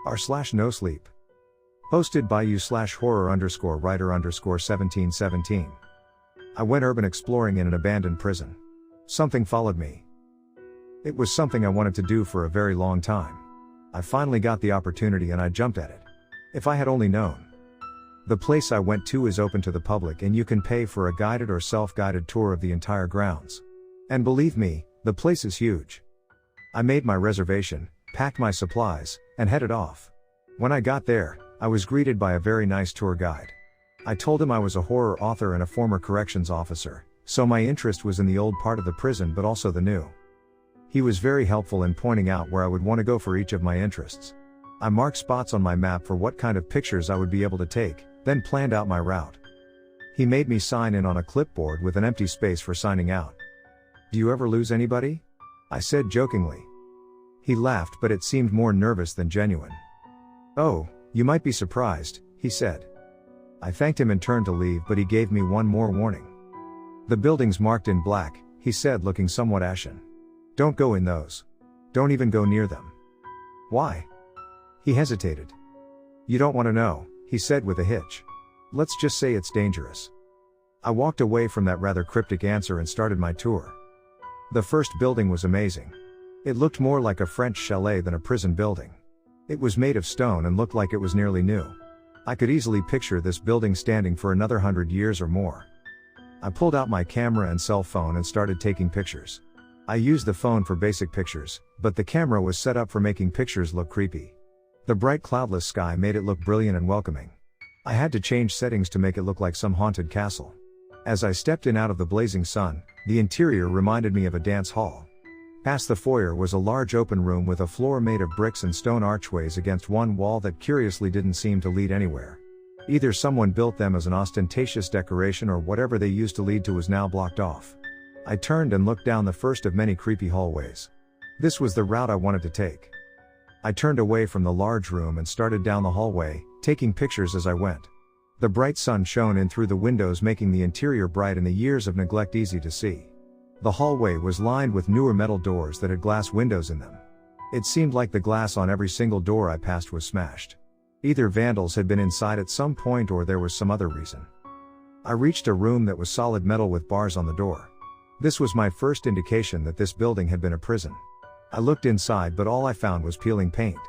r/nosleep. Posted by you/horror_writer_1717. I went urban exploring in an abandoned prison. Something followed me. It was something I wanted to do for a very long time. I finally got the opportunity and I jumped at it. If I had only known. The place I went to is open to the public and you can pay for a guided or self-guided tour of the entire grounds. And believe me, the place is huge. I made my reservation, packed my supplies, and headed off. When I got there, I was greeted by a very nice tour guide. I told him I was a horror author and a former corrections officer, so my interest was in the old part of the prison but also the new. He was very helpful in pointing out where I would want to go for each of my interests. I marked spots on my map for what kind of pictures I would be able to take, then planned out my route. He made me sign in on a clipboard with an empty space for signing out. "Do you ever lose anybody?" I said jokingly. He laughed, but it seemed more nervous than genuine. "Oh, you might be surprised," he said. I thanked him and turned to leave, but he gave me one more warning. "The building's marked in black," he said, looking somewhat ashen. "Don't go in those. Don't even go near them." "Why?" He hesitated. "You don't want to know," he said with a hitch. "Let's just say it's dangerous." I walked away from that rather cryptic answer and started my tour. The first building was amazing. It looked more like a French chalet than a prison building. It was made of stone and looked like it was nearly new. I could easily picture this building standing for another 100 years or more. I pulled out my camera and cell phone and started taking pictures. I used the phone for basic pictures, but the camera was set up for making pictures look creepy. The bright cloudless sky made it look brilliant and welcoming. I had to change settings to make it look like some haunted castle. As I stepped in out of the blazing sun, the interior reminded me of a dance hall. Past the foyer was a large open room with a floor made of bricks and stone archways against one wall that curiously didn't seem to lead anywhere. Either someone built them as an ostentatious decoration or whatever they used to lead to was now blocked off. I turned and looked down the first of many creepy hallways. This was the route I wanted to take. I turned away from the large room and started down the hallway, taking pictures as I went. The bright sun shone in through the windows, making the interior bright and the years of neglect easy to see. The hallway was lined with newer metal doors that had glass windows in them. It seemed like the glass on every single door I passed was smashed. Either vandals had been inside at some point or there was some other reason. I reached a room that was solid metal with bars on the door. This was my first indication that this building had been a prison. I looked inside, but all I found was peeling paint.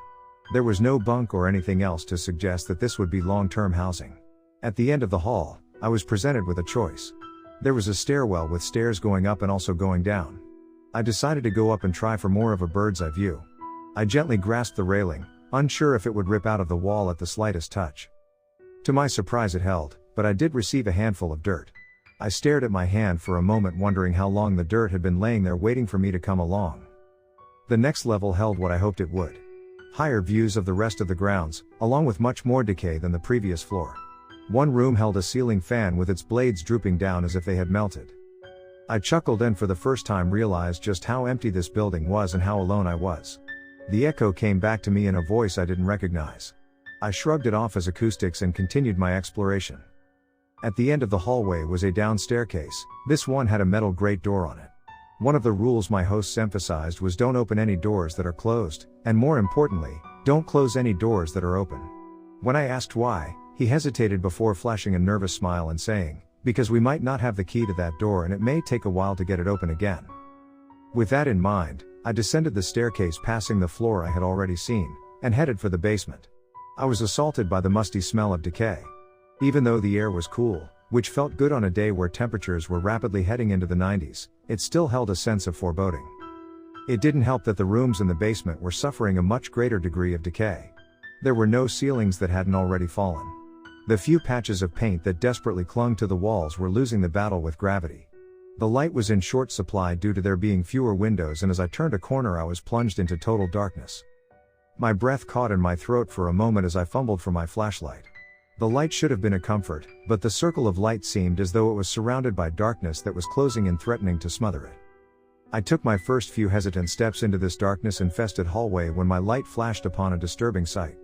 There was no bunk or anything else to suggest that this would be long-term housing. At the end of the hall, I was presented with a choice. There was a stairwell with stairs going up and also going down. I decided to go up and try for more of a bird's eye view. I gently grasped the railing, unsure if it would rip out of the wall at the slightest touch. To my surprise it held, but I did receive a handful of dirt. I stared at my hand for a moment, wondering how long the dirt had been laying there waiting for me to come along. The next level held what I hoped it would. Higher views of the rest of the grounds, along with much more decay than the previous floor. One room held a ceiling fan with its blades drooping down as if they had melted. I chuckled and for the first time realized just how empty this building was and how alone I was. The echo came back to me in a voice I didn't recognize. I shrugged it off as acoustics and continued my exploration. At the end of the hallway was a down staircase. This one had a metal grate door on it. One of the rules my hosts emphasized was don't open any doors that are closed, and more importantly, don't close any doors that are open. When I asked why, he hesitated before flashing a nervous smile and saying, "Because we might not have the key to that door and it may take a while to get it open again." With that in mind, I descended the staircase passing the floor I had already seen, and headed for the basement. I was assaulted by the musty smell of decay. Even though the air was cool, which felt good on a day where temperatures were rapidly heading into the 90s, it still held a sense of foreboding. It didn't help that the rooms in the basement were suffering a much greater degree of decay. There were no ceilings that hadn't already fallen. The few patches of paint that desperately clung to the walls were losing the battle with gravity. The light was in short supply due to there being fewer windows, and as I turned a corner I was plunged into total darkness. My breath caught in my throat for a moment as I fumbled for my flashlight. The light should have been a comfort, but the circle of light seemed as though it was surrounded by darkness that was closing and threatening to smother it. I took my first few hesitant steps into this darkness-infested hallway when my light flashed upon a disturbing sight.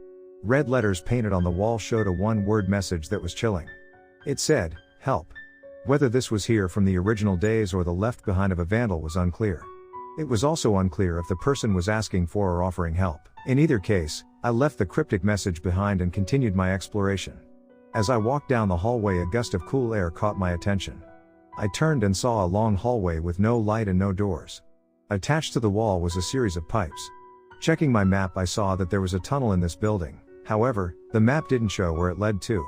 Red letters painted on the wall showed a one-word message that was chilling. It said, "Help." Whether this was here from the original days or the left behind of a vandal was unclear. It was also unclear if the person was asking for or offering help. In either case, I left the cryptic message behind and continued my exploration. As I walked down the hallway, a gust of cool air caught my attention. I turned and saw a long hallway with no light and no doors. Attached to the wall was a series of pipes. Checking my map, I saw that there was a tunnel in this building. However, the map didn't show where it led to.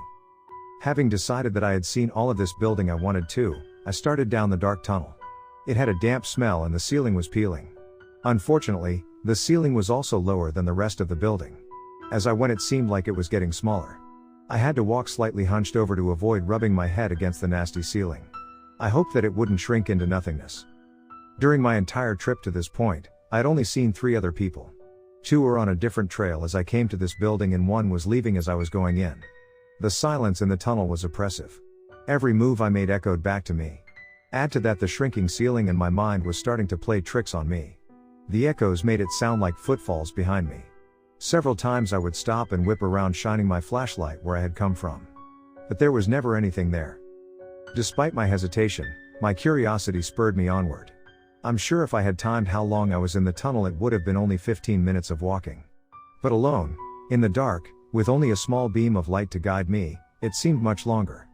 Having decided that I had seen all of this building I wanted to, I started down the dark tunnel. It had a damp smell and the ceiling was peeling. Unfortunately, the ceiling was also lower than the rest of the building. As I went, it seemed like it was getting smaller. I had to walk slightly hunched over to avoid rubbing my head against the nasty ceiling. I hoped that it wouldn't shrink into nothingness. During my entire trip to this point, I had only seen 3 other people. 2 were on a different trail as I came to this building and 1 was leaving as I was going in. The silence in the tunnel was oppressive. Every move I made echoed back to me. Add to that the shrinking ceiling and my mind was starting to play tricks on me. The echoes made it sound like footfalls behind me. Several times I would stop and whip around, shining my flashlight where I had come from. But there was never anything there. Despite my hesitation, my curiosity spurred me onward. I'm sure if I had timed how long I was in the tunnel, it would have been only 15 minutes of walking. But alone, in the dark, with only a small beam of light to guide me, it seemed much longer.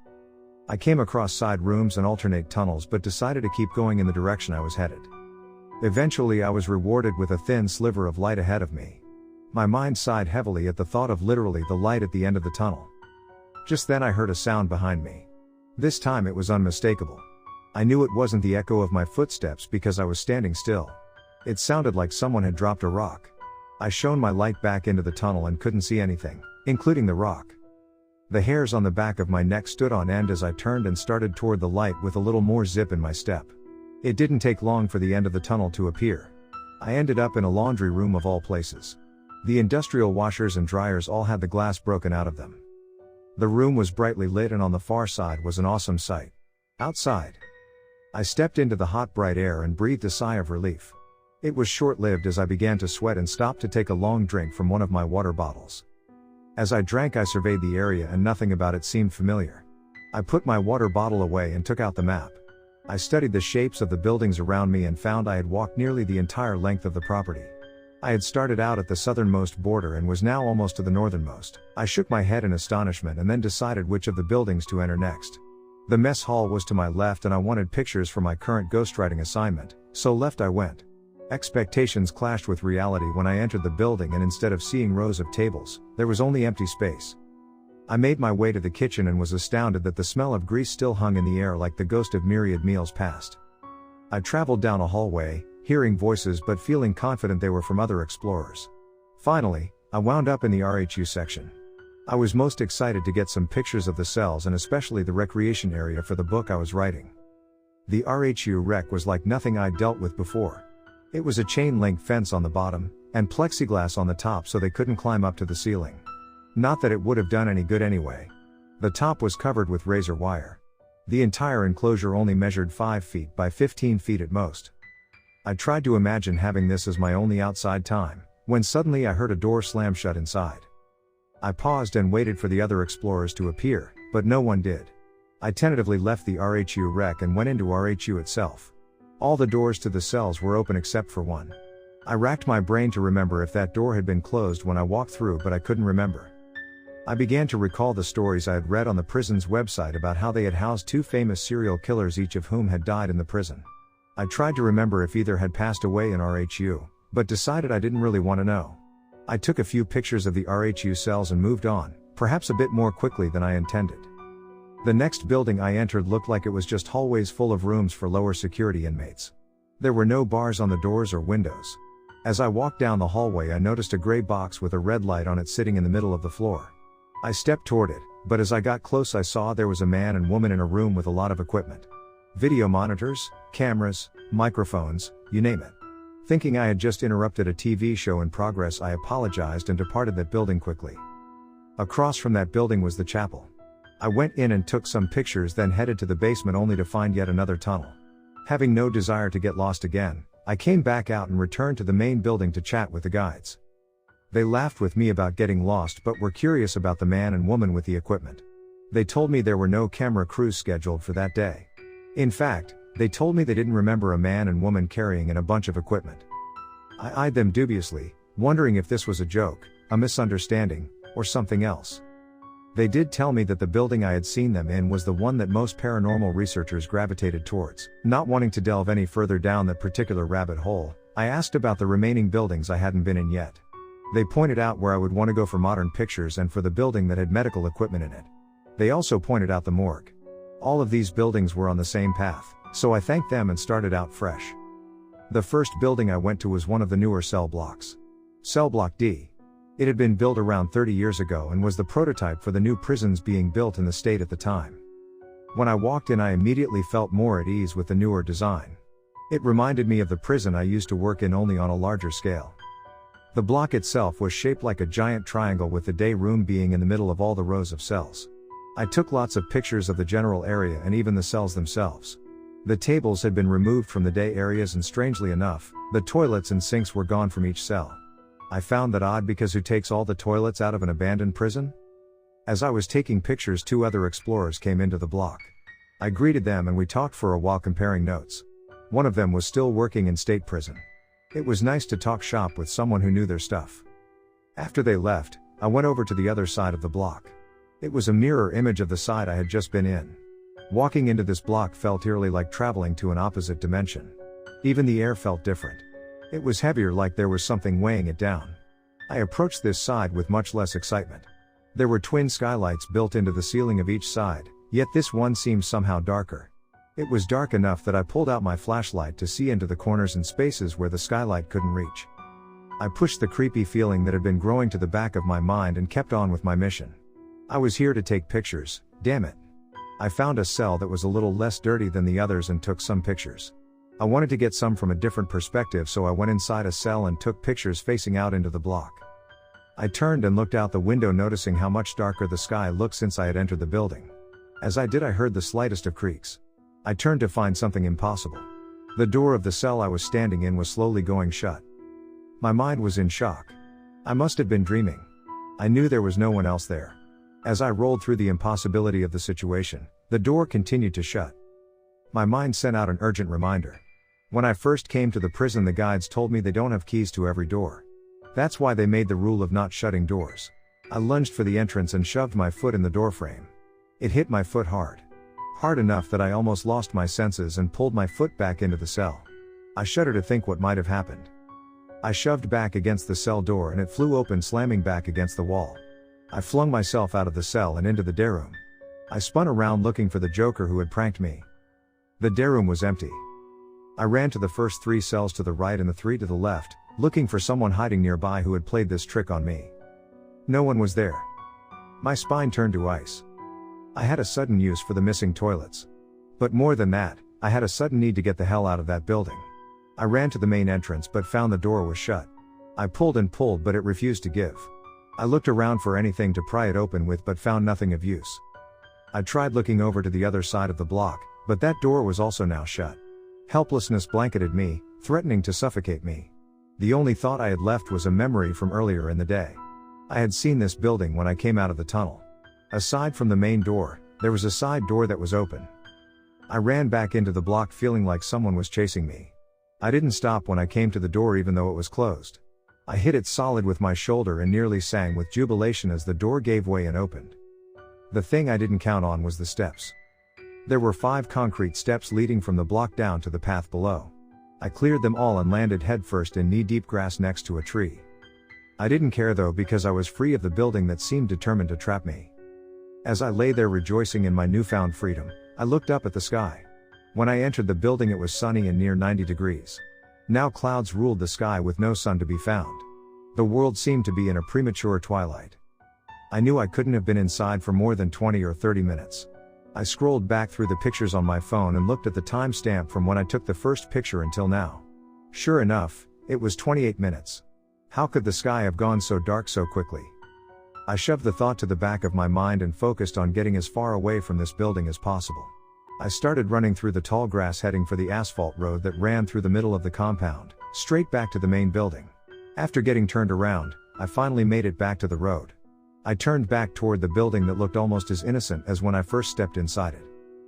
I came across side rooms and alternate tunnels but decided to keep going in the direction I was headed. Eventually I was rewarded with a thin sliver of light ahead of me. My mind sighed heavily at the thought of literally the light at the end of the tunnel. Just then I heard a sound behind me. This time it was unmistakable. I knew it wasn't the echo of my footsteps because I was standing still. It sounded like someone had dropped a rock. I shone my light back into the tunnel and couldn't see anything, including the rock. The hairs on the back of my neck stood on end as I turned and started toward the light with a little more zip in my step. It didn't take long for the end of the tunnel to appear. I ended up in a laundry room of all places. The industrial washers and dryers all had the glass broken out of them. The room was brightly lit and on the far side was an awesome sight. Outside. I stepped into the hot bright air and breathed a sigh of relief. It was short-lived as I began to sweat and stopped to take a long drink from one of my water bottles. As I drank, I surveyed the area and nothing about it seemed familiar. I put my water bottle away and took out the map. I studied the shapes of the buildings around me and found I had walked nearly the entire length of the property. I had started out at the southernmost border and was now almost to the northernmost. I shook my head in astonishment and then decided which of the buildings to enter next. The mess hall was to my left and I wanted pictures for my current ghostwriting assignment, so left I went. Expectations clashed with reality when I entered the building and instead of seeing rows of tables, there was only empty space. I made my way to the kitchen and was astounded that the smell of grease still hung in the air like the ghost of myriad meals past. I traveled down a hallway, hearing voices but feeling confident they were from other explorers. Finally, I wound up in the RHU section. I was most excited to get some pictures of the cells and especially the recreation area for the book I was writing. The RHU rec was like nothing I'd dealt with before. It was a chain-link fence on the bottom, and plexiglass on the top so they couldn't climb up to the ceiling. Not that it would have done any good anyway. The top was covered with razor wire. The entire enclosure only measured 5 feet by 15 feet at most. I tried to imagine having this as my only outside time, when suddenly I heard a door slam shut inside. I paused and waited for the other explorers to appear, but no one did. I tentatively left the RHU rec and went into RHU itself. All the doors to the cells were open except for one. I racked my brain to remember if that door had been closed when I walked through, but I couldn't remember. I began to recall the stories I had read on the prison's website about how they had housed 2 famous serial killers, each of whom had died in the prison. I tried to remember if either had passed away in RHU, but decided I didn't really want to know. I took a few pictures of the RHU cells and moved on, perhaps a bit more quickly than I intended. The next building I entered looked like it was just hallways full of rooms for lower security inmates. There were no bars on the doors or windows. As I walked down the hallway, I noticed a gray box with a red light on it sitting in the middle of the floor. I stepped toward it, but as I got close I saw there was a man and woman in a room with a lot of equipment. Video monitors, cameras, microphones, you name it. Thinking I had just interrupted a TV show in progress, I apologized and departed that building quickly. Across from that building was the chapel. I went in and took some pictures, then headed to the basement only to find yet another tunnel. Having no desire to get lost again, I came back out and returned to the main building to chat with the guides. They laughed with me about getting lost but were curious about the man and woman with the equipment. They told me there were no camera crews scheduled for that day. In fact, they told me they didn't remember a man and woman carrying in a bunch of equipment. I eyed them dubiously, wondering if this was a joke. a misunderstanding, or something else. They did tell me that the building I had seen them in was the one that most paranormal researchers gravitated towards. Not wanting to delve any further down that particular rabbit hole, I asked about the remaining buildings I hadn't been in yet. They pointed out where I would want to go for modern pictures and for the building that had medical equipment in it. They also pointed out the morgue. All of these buildings were on the same path, so I thanked them and started out fresh. The first building I went to was one of the newer cell blocks. Cell Block D. It had been built around 30 years ago and was the prototype for the new prisons being built in the state at the time. When I walked in, I immediately felt more at ease with the newer design. It reminded me of the prison I used to work in, only on a larger scale. The block itself was shaped like a giant triangle, with the day room being in the middle of all the rows of cells. I took lots of pictures of the general area and even the cells themselves. The tables had been removed from the day areas, and strangely enough, the toilets and sinks were gone from each cell. I found that odd, because who takes all the toilets out of an abandoned prison? As I was taking pictures, 2 other explorers came into the block. I greeted them and we talked for a while, comparing notes. One of them was still working in state prison. It was nice to talk shop with someone who knew their stuff. After they left, I went over to the other side of the block. It was a mirror image of the side I had just been in. Walking into this block felt eerily like traveling to an opposite dimension. Even the air felt different. It was heavier, like there was something weighing it down. I approached this side with much less excitement. There were twin skylights built into the ceiling of each side, yet this one seemed somehow darker. It was dark enough that I pulled out my flashlight to see into the corners and spaces where the skylight couldn't reach. I pushed the creepy feeling that had been growing to the back of my mind and kept on with my mission. I was here to take pictures, damn it. I found a cell that was a little less dirty than the others and took some pictures. I wanted to get some from a different perspective, so I went inside a cell and took pictures facing out into the block. I turned and looked out the window, noticing how much darker the sky looked since I had entered the building. As I did, I heard the slightest of creaks. I turned to find something impossible. The door of the cell I was standing in was slowly going shut. My mind was in shock. I must have been dreaming. I knew there was no one else there. As I rolled through the impossibility of the situation, the door continued to shut. My mind sent out an urgent reminder. When I first came to the prison, the guides told me they don't have keys to every door. That's why they made the rule of not shutting doors. I lunged for the entrance and shoved my foot in the doorframe. It hit my foot hard. Hard enough that I almost lost my senses and pulled my foot back into the cell. I shudder to think what might have happened. I shoved back against the cell door and it flew open, slamming back against the wall. I flung myself out of the cell and into the day room. I spun around looking for the joker who had pranked me. The day room was empty. I ran to the first 3 cells to the right and the 3 to the left, looking for someone hiding nearby who had played this trick on me. No one was there. My spine turned to ice. I had a sudden use for the missing toilets. But more than that, I had a sudden need to get the hell out of that building. I ran to the main entrance but found the door was shut. I pulled and pulled but it refused to give. I looked around for anything to pry it open with but found nothing of use. I tried looking over to the other side of the block, but that door was also now shut. Helplessness blanketed me, threatening to suffocate me. The only thought I had left was a memory from earlier in the day. I had seen this building when I came out of the tunnel. Aside from the main door, there was a side door that was open. I ran back into the block feeling like someone was chasing me. I didn't stop when I came to the door even though it was closed. I hit it solid with my shoulder and nearly sang with jubilation as the door gave way and opened. The thing I didn't count on was the steps. There were 5 concrete steps leading from the block down to the path below. I cleared them all and landed headfirst in knee-deep grass next to a tree. I didn't care though, because I was free of the building that seemed determined to trap me. As I lay there rejoicing in my newfound freedom, I looked up at the sky. When I entered the building it was sunny and near 90 degrees. Now clouds ruled the sky with no sun to be found. The world seemed to be in a premature twilight. I knew I couldn't have been inside for more than 20 or 30 minutes. I scrolled back through the pictures on my phone and looked at the timestamp from when I took the first picture until now. Sure enough, it was 28 minutes. How could the sky have gone so dark so quickly? I shoved the thought to the back of my mind and focused on getting as far away from this building as possible. I started running through the tall grass, heading for the asphalt road that ran through the middle of the compound, straight back to the main building. After getting turned around, I finally made it back to the road. I turned back toward the building that looked almost as innocent as when I first stepped inside it.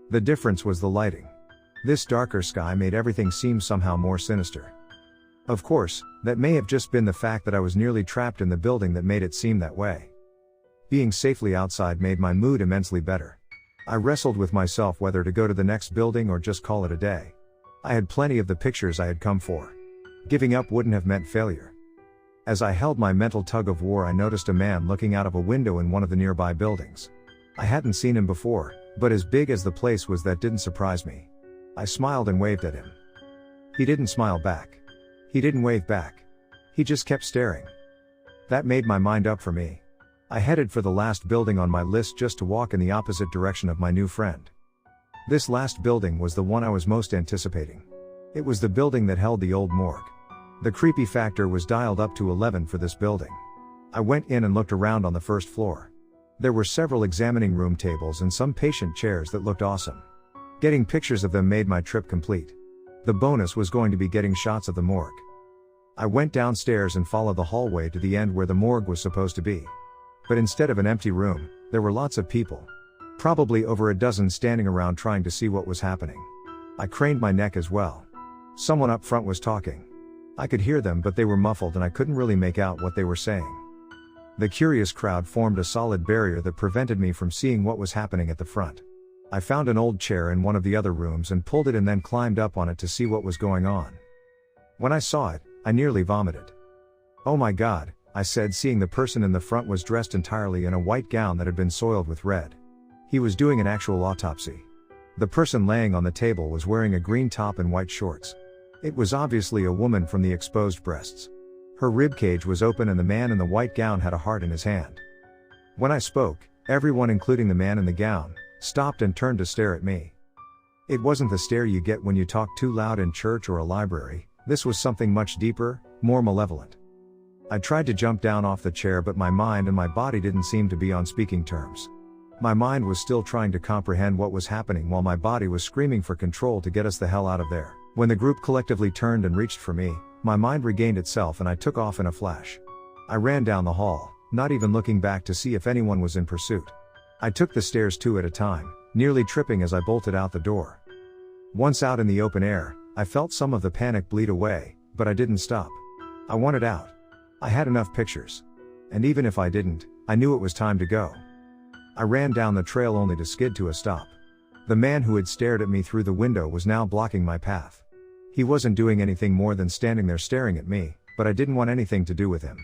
The difference was the lighting. This darker sky made everything seem somehow more sinister. Of course, that may have just been the fact that I was nearly trapped in the building that made it seem that way. Being safely outside made my mood immensely better. I wrestled with myself whether to go to the next building or just call it a day. I had plenty of the pictures I had come for. Giving up wouldn't have meant failure. As I held my mental tug of war, I noticed a man looking out of a window in one of the nearby buildings. I hadn't seen him before, but as big as the place was, that didn't surprise me. I smiled and waved at him. He didn't smile back. He didn't wave back. He just kept staring. That made my mind up for me. I headed for the last building on my list just to walk in the opposite direction of my new friend. This last building was the one I was most anticipating. It was the building that held the old morgue. The creepy factor was dialed up to 11 for this building. I went in and looked around on the first floor. There were several examining room tables and some patient chairs that looked awesome. Getting pictures of them made my trip complete. The bonus was going to be getting shots of the morgue. I went downstairs and followed the hallway to the end where the morgue was supposed to be. But instead of an empty room, there were lots of people. Probably over a dozen standing around trying to see what was happening. I craned my neck as well. Someone up front was talking. I could hear them, but they were muffled and I couldn't really make out what they were saying. The curious crowd formed a solid barrier that prevented me from seeing what was happening at the front. I found an old chair in one of the other rooms and pulled it and then climbed up on it to see what was going on. When I saw it, I nearly vomited. "Oh my God," I said, seeing the person in the front was dressed entirely in a white gown that had been soiled with red. He was doing an actual autopsy. The person laying on the table was wearing a green top and white shorts. It was obviously a woman from the exposed breasts. Her ribcage was open and the man in the white gown had a heart in his hand. When I spoke, everyone, including the man in the gown, stopped and turned to stare at me. It wasn't the stare you get when you talk too loud in church or a library. This was something much deeper, more malevolent. I tried to jump down off the chair, but my mind and my body didn't seem to be on speaking terms. My mind was still trying to comprehend what was happening while my body was screaming for control to get us the hell out of there. When the group collectively turned and reached for me, my mind regained itself and I took off in a flash. I ran down the hall, not even looking back to see if anyone was in pursuit. I took the stairs 2 at a time, nearly tripping as I bolted out the door. Once out in the open air, I felt some of the panic bleed away, but I didn't stop. I wanted out. I had enough pictures. And even if I didn't, I knew it was time to go. I ran down the trail only to skid to a stop. The man who had stared at me through the window was now blocking my path. He wasn't doing anything more than standing there staring at me, but I didn't want anything to do with him.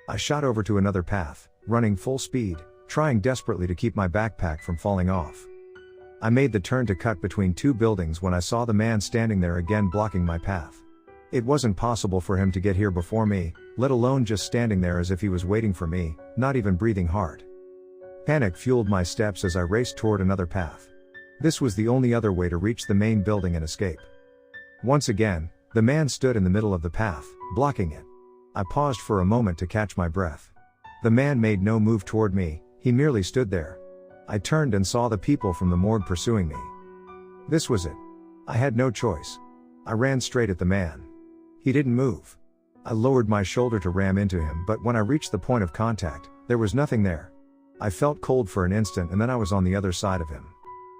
I shot over to another path, running full speed, trying desperately to keep my backpack from falling off. I made the turn to cut between 2 buildings when I saw the man standing there again blocking my path. It wasn't possible for him to get here before me, let alone just standing there as if he was waiting for me, not even breathing hard. Panic fueled my steps as I raced toward another path. This was the only other way to reach the main building and escape. Once again, the man stood in the middle of the path, blocking it. I paused for a moment to catch my breath. The man made no move toward me, he merely stood there. I turned and saw the people from the morgue pursuing me. This was it. I had no choice. I ran straight at the man. He didn't move. I lowered my shoulder to ram into him, but when I reached the point of contact, there was nothing there. I felt cold for an instant and then I was on the other side of him.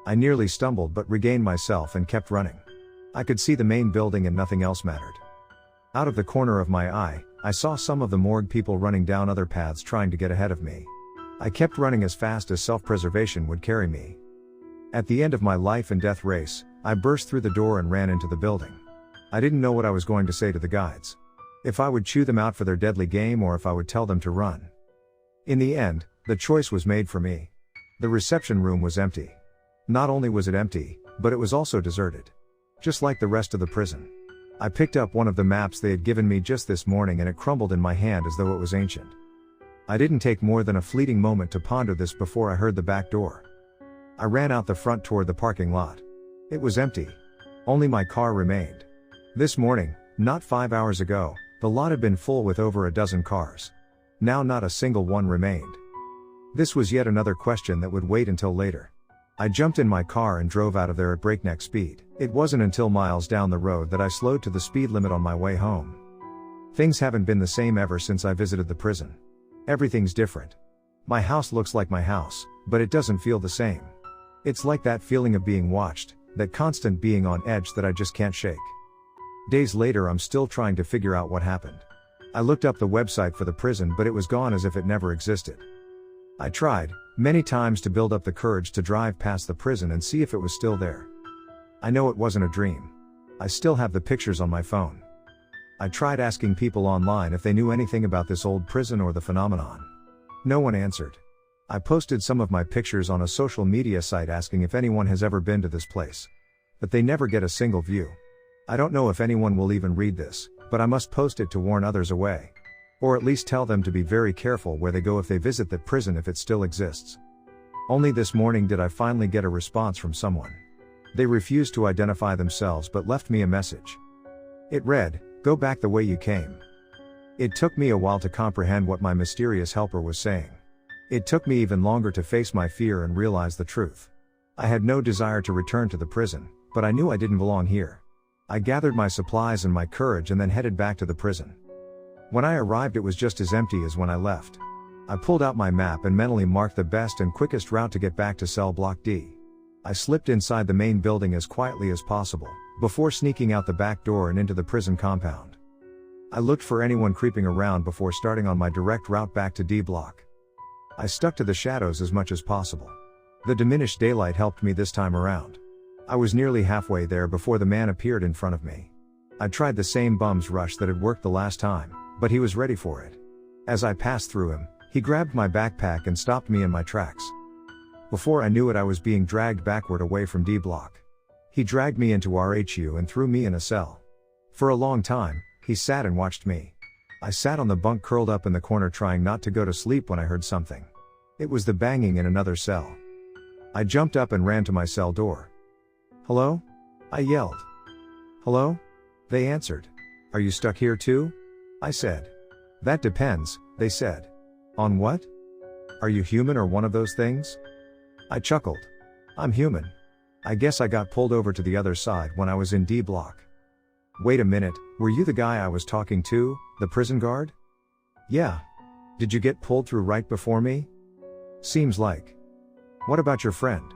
I nearly stumbled but regained myself and kept running. I could see the main building and nothing else mattered. Out of the corner of my eye, I saw some of the morgue people running down other paths trying to get ahead of me. I kept running as fast as self-preservation would carry me. At the end of my life and death race, I burst through the door and ran into the building. I didn't know what I was going to say to the guides. If I would chew them out for their deadly game or if I would tell them to run. In the end, the choice was made for me. The reception room was empty. Not only was it empty, but it was also deserted. Just like the rest of the prison. I picked up one of the maps they had given me just this morning and it crumbled in my hand as though it was ancient. I didn't take more than a fleeting moment to ponder this before I heard the back door. I ran out the front toward the parking lot. It was empty. Only my car remained. This morning, not 5 hours ago, the lot had been full with over a dozen cars. Now not a single one remained. This was yet another question that would wait until later. I jumped in my car and drove out of there at breakneck speed. It wasn't until miles down the road that I slowed to the speed limit on my way home. Things haven't been the same ever since I visited the prison. Everything's different. My house looks like my house, but it doesn't feel the same. It's like that feeling of being watched, that constant being on edge that I just can't shake. Days later, I'm still trying to figure out what happened. I looked up the website for the prison, but it was gone as if it never existed. I tried, many times, to build up the courage to drive past the prison and see if it was still there. I know it wasn't a dream. I still have the pictures on my phone. I tried asking people online if they knew anything about this old prison or the phenomenon. No one answered. I posted some of my pictures on a social media site asking if anyone has ever been to this place. But they never get a single view. I don't know if anyone will even read this, but I must post it to warn others away. Or at least tell them to be very careful where they go if they visit the prison if it still exists. Only this morning did I finally get a response from someone. They refused to identify themselves but left me a message. It read, "Go back the way you came." It took me a while to comprehend what my mysterious helper was saying. It took me even longer to face my fear and realize the truth. I had no desire to return to the prison, but I knew I didn't belong here. I gathered my supplies and my courage and then headed back to the prison. When I arrived, it was just as empty as when I left. I pulled out my map and mentally marked the best and quickest route to get back to cell block D. I slipped inside the main building as quietly as possible, before sneaking out the back door and into the prison compound. I looked for anyone creeping around before starting on my direct route back to D block. I stuck to the shadows as much as possible. The diminished daylight helped me this time around. I was nearly halfway there before the man appeared in front of me. I tried the same bum's rush that had worked the last time, but he was ready for it. As I passed through him, he grabbed my backpack and stopped me in my tracks. Before I knew it, I was being dragged backward away from D block. He dragged me into RHU and threw me in a cell. For a long time, he sat and watched me. I sat on the bunk curled up in the corner trying not to go to sleep when I heard something. It was the banging in another cell. I jumped up and ran to my cell door. "Hello?" I yelled. "Hello?" They answered. "Are you stuck here too?" I said. "That depends," they said. "On what? Are you human or one of those things?" I chuckled. "I'm human. I guess I got pulled over to the other side when I was in D block." "Wait a minute, were you the guy I was talking to, the prison guard?" "Yeah. Did you get pulled through right before me?" "Seems like." "What about your friend?"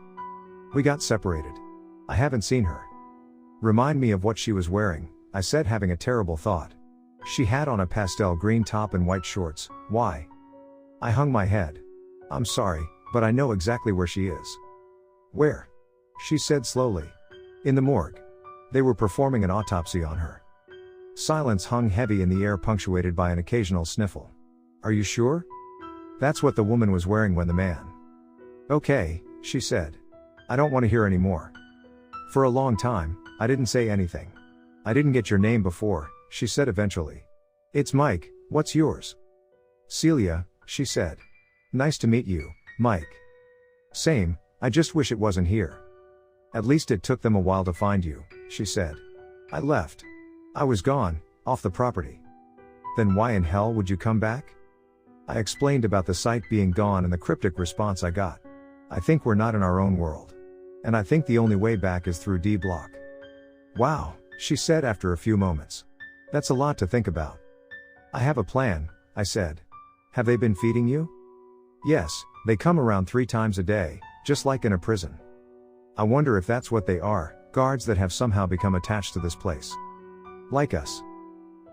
"We got separated. I haven't seen her." "Remind me of what she was wearing," I said, having a terrible thought. "She had on a pastel green top and white shorts. Why?" I hung my head. "I'm sorry, but I know exactly where she is." "Where?" she said slowly. "In the morgue. They were performing an autopsy on her." Silence hung heavy in the air, punctuated by an occasional sniffle. "Are you sure?" "That's what the woman was wearing when the man." "Okay," she said. "I don't want to hear any more." For a long time, I didn't say anything. "I didn't get your name before," she said eventually. "It's Mike, what's yours?" "Celia," she said. "Nice to meet you, Mike." "Same, I just wish it wasn't here." "At least it took them a while to find you," she said. "I left. I was gone, off the property." "Then why in hell would you come back?" I explained about the site being gone and the cryptic response I got. "I think we're not in our own world. And I think the only way back is through D block." "Wow," she said after a few moments. "That's a lot to think about." "I have a plan," I said. "Have they been feeding you?" "Yes, they come around 3 times a day, just like in a prison." "I wonder if that's what they are, guards that have somehow become attached to this place. Like us."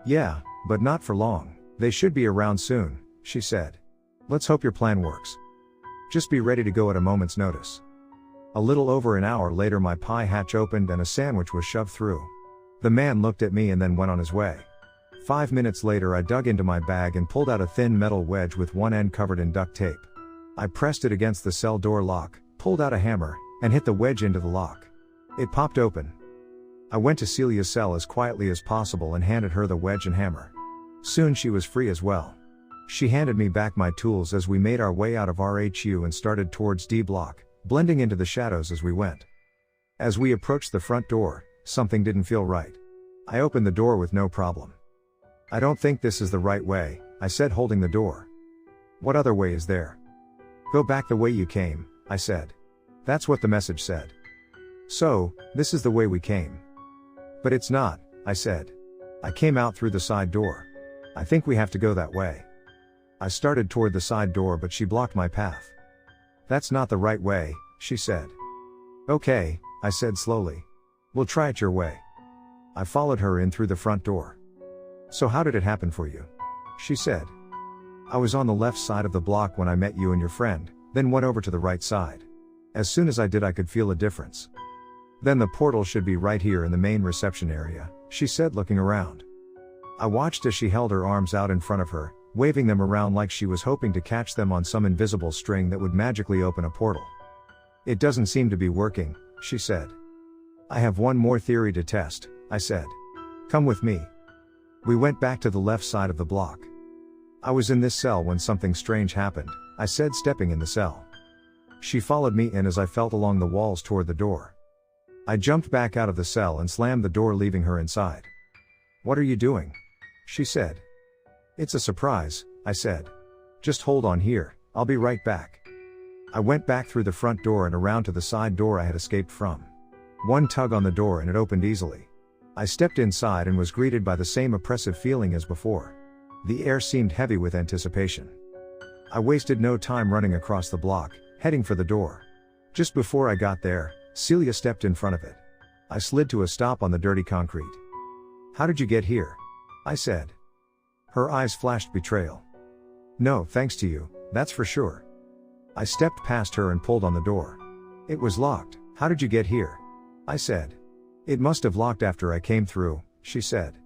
"Yeah, but not for long. They should be around soon," she said. "Let's hope your plan works. Just be ready to go at a moment's notice." A little over an hour later, my pie hatch opened and a sandwich was shoved through. The man looked at me and then went on his way. 5 minutes later, I dug into my bag and pulled out a thin metal wedge with one end covered in duct tape. I pressed it against the cell door lock, pulled out a hammer, and hit the wedge into the lock. It popped open. I went to Celia's cell as quietly as possible and handed her the wedge and hammer. Soon she was free as well. She handed me back my tools as we made our way out of RHU and started towards D block, blending into the shadows as we went. As we approached the front door, something didn't feel right. I opened the door with no problem. "I don't think this is the right way," I said, holding the door. "What other way is there?" "Go back the way you came," I said. That's what the message said. "So, this is the way we came." "But it's not," I said. "I came out through the side door. I think we have to go that way." I started toward the side door, but she blocked my path. "That's not the right way," she said. "Okay," I said slowly. "We'll try it your way." I followed her in through the front door. "So how did it happen for you?" she said. "I was on the left side of the block when I met you and your friend, then went over to the right side. As soon as I did, I could feel a difference. Then the portal should be right here in the main reception area," she said, looking around. I watched as she held her arms out in front of her, waving them around like she was hoping to catch them on some invisible string that would magically open a portal. "It doesn't seem to be working," she said. "I have one more theory to test," I said. "Come with me." We went back to the left side of the block. "I was in this cell when something strange happened," I said, stepping in the cell. She followed me in as I felt along the walls toward the door. I jumped back out of the cell and slammed the door, leaving her inside. "What are you doing?" she said. "It's a surprise," I said. "Just hold on here, I'll be right back." I went back through the front door and around to the side door I had escaped from. One tug on the door and it opened easily. I stepped inside and was greeted by the same oppressive feeling as before. The air seemed heavy with anticipation. I wasted no time running across the block, heading for the door. Just before I got there, Celia stepped in front of it. I slid to a stop on the dirty concrete. "How did you get here?" I said. Her eyes flashed betrayal. "No, thanks to you, that's for sure." I stepped past her and pulled on the door. It was locked. "How did you get here?" I said. "It must have locked after I came through," she said.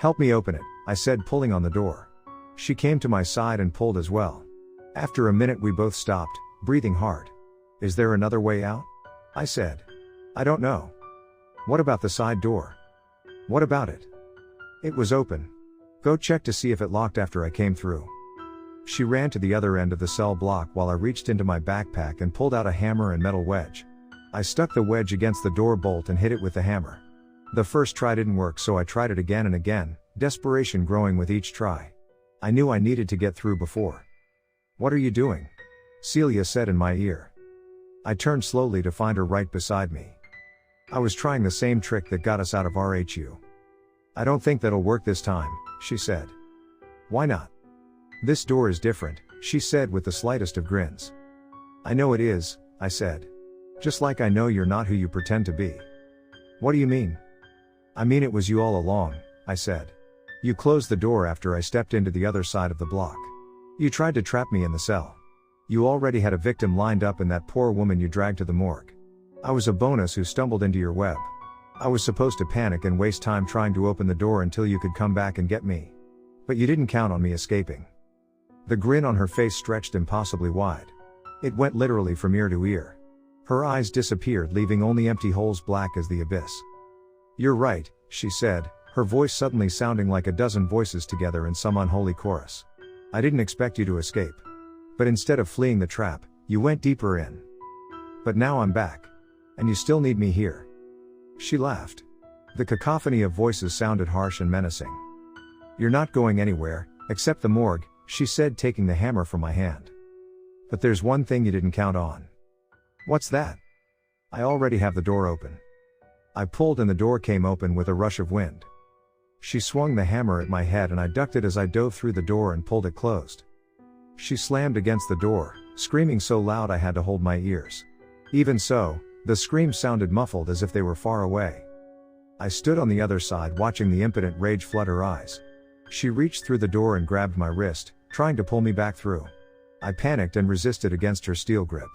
"Help me open it," I said, pulling on the door. She came to my side and pulled as well. After a minute we both stopped, breathing hard. "Is there another way out?" I said. "I don't know." "What about the side door?" "What about it?" "It was open. Go check to see if it locked after I came through." She ran to the other end of the cell block while I reached into my backpack and pulled out a hammer and metal wedge. I stuck the wedge against the door bolt and hit it with the hammer. The first try didn't work, so I tried it again and again, desperation growing with each try. I knew I needed to get through before. "What are you doing?" Celia said in my ear. I turned slowly to find her right beside me. "I was trying the same trick that got us out of RHU." "I don't think that'll work this time," she said. "Why not?" "This door is different," she said with the slightest of grins. "I know it is," I said. "Just like I know you're not who you pretend to be." "What do you mean?" "I mean it was you all along," I said. "You closed the door after I stepped into the other side of the block. You tried to trap me in the cell. You already had a victim lined up in that poor woman you dragged to the morgue. I was a bonus who stumbled into your web. I was supposed to panic and waste time trying to open the door until you could come back and get me. But you didn't count on me escaping." The grin on her face stretched impossibly wide. It went literally from ear to ear. Her eyes disappeared, leaving only empty holes black as the abyss. "You're right," she said, her voice suddenly sounding like a dozen voices together in some unholy chorus. "I didn't expect you to escape. But instead of fleeing the trap, you went deeper in. But now I'm back. And you still need me here." She laughed. The cacophony of voices sounded harsh and menacing. "You're not going anywhere, except the morgue," she said, taking the hammer from my hand. "But there's one thing you didn't count on." "What's that?" "I already have the door open." I pulled and the door came open with a rush of wind. She swung the hammer at my head and I ducked it as I dove through the door and pulled it closed. She slammed against the door, screaming so loud I had to hold my ears. Even so, the screams sounded muffled as if they were far away. I stood on the other side watching the impotent rage flood her eyes. She reached through the door and grabbed my wrist, trying to pull me back through. I panicked and resisted against her steel grip.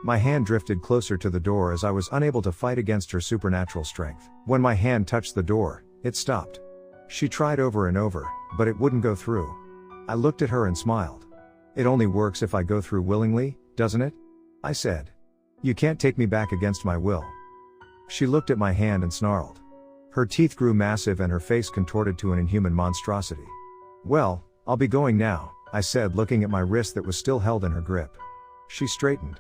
My hand drifted closer to the door as I was unable to fight against her supernatural strength. When my hand touched the door, it stopped. She tried over and over, but it wouldn't go through. I looked at her and smiled. "It only works if I go through willingly, doesn't it?" I said. "You can't take me back against my will." She looked at my hand and snarled. Her teeth grew massive and her face contorted to an inhuman monstrosity. "Well, I'll be going now," I said, looking at my wrist that was still held in her grip. She straightened.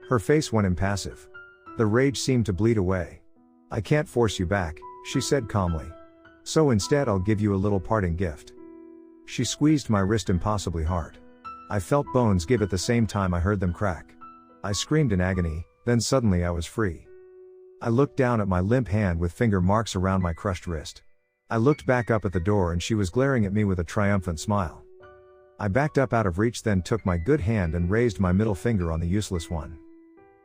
Her face went impassive. The rage seemed to bleed away. "I can't force you back," she said calmly. "So instead I'll give you a little parting gift." She squeezed my wrist impossibly hard. I felt bones give at the same time I heard them crack. I screamed in agony, then suddenly I was free. I looked down at my limp hand with finger marks around my crushed wrist. I looked back up at the door and she was glaring at me with a triumphant smile. I backed up out of reach, then took my good hand and raised my middle finger on the useless one.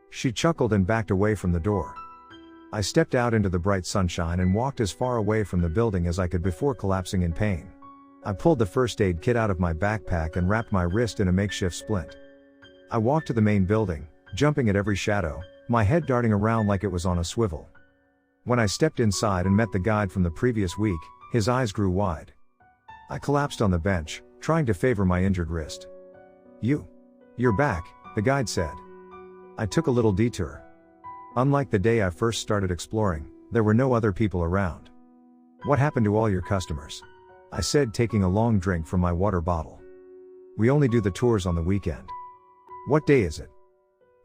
She chuckled and backed away from the door. I stepped out into the bright sunshine and walked as far away from the building as I could before collapsing in pain. I pulled the first aid kit out of my backpack and wrapped my wrist in a makeshift splint. I walked to the main building, jumping at every shadow, my head darting around like it was on a swivel. When I stepped inside and met the guide from the previous week, his eyes grew wide. I collapsed on the bench, trying to favor my injured wrist. You're back, the guide said. I took a little detour. Unlike the day I first started exploring, there were no other people around. What happened to all your customers? I said, taking a long drink from my water bottle. We only do the tours on the weekend. What day is it?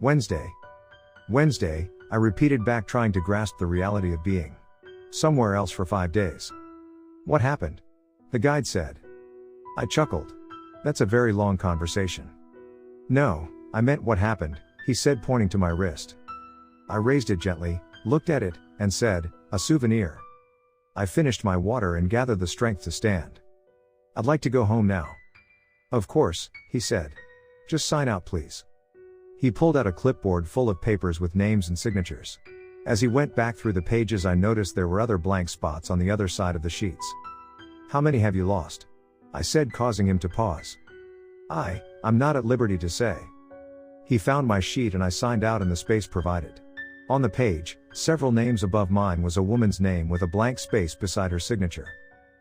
Wednesday. Wednesday, I repeated back, trying to grasp the reality of being somewhere else for 5 days. What happened? The guide said. I chuckled. That's a very long conversation. No, I meant what happened, he said, pointing to my wrist. I raised it gently, looked at it, and said, a souvenir. I finished my water and gathered the strength to stand. I'd like to go home now. Of course, he said. Just sign out, please. He pulled out a clipboard full of papers with names and signatures. As he went back through the pages, I noticed there were other blank spots on the other side of the sheets. How many have you lost? I said, causing him to pause. I'm not at liberty to say. He found my sheet and I signed out in the space provided. On the page, several names above mine was a woman's name with a blank space beside her signature.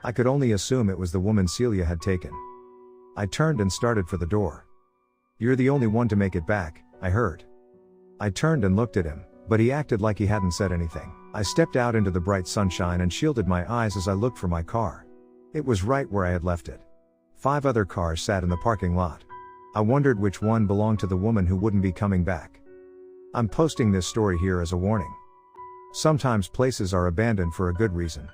I could only assume it was the woman Celia had taken. I turned and started for the door. You're the only one to make it back, I heard. I turned and looked at him, but he acted like he hadn't said anything. I stepped out into the bright sunshine and shielded my eyes as I looked for my car. It was right where I had left it. 5 other cars sat in the parking lot. I wondered which one belonged to the woman who wouldn't be coming back. I'm posting this story here as a warning. Sometimes places are abandoned for a good reason.